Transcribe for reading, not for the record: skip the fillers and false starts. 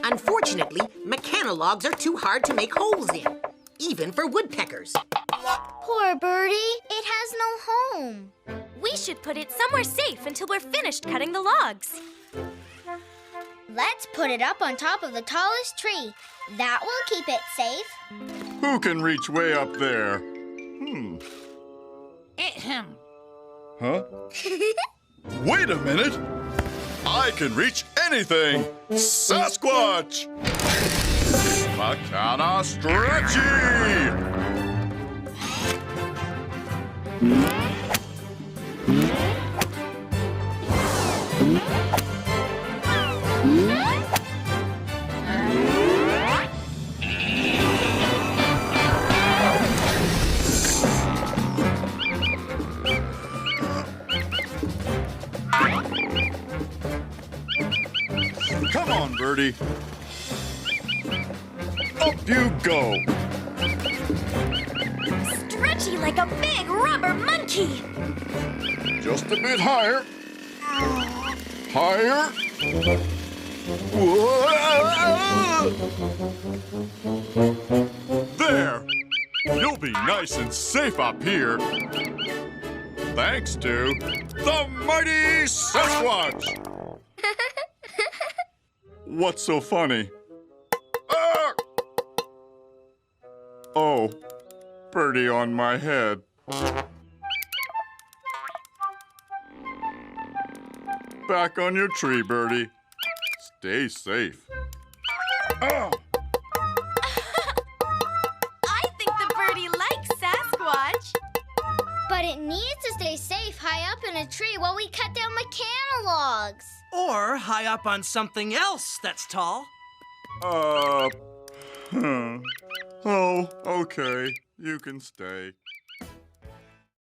Unfortunately, mechanologs are too hard to make holes in, even for woodpeckers. Poor birdie. It has no home. We should put it somewhere safe until we're finished cutting the logs. Let's put it up on top of the tallest tree. That will keep it safe. Who can reach way up there? Ahem. Huh? Wait a minute! I can reach anything! Sasquatch! Macana stretchy! Come on, Birdie. Up you go. Stretchy like a big rubber monkey. Just a bit higher. Higher. There. You'll be nice and safe up here. Thanks to the mighty Sasquatch. What's so funny? Ah! Oh, birdie on my head. Back on your tree, birdie. Stay safe. Ah! I think the birdie likes Sasquatch. But it needs to stay safe high up in a tree while we cut down mechanologs. Or high up on something else that's tall. Oh, okay. You can stay.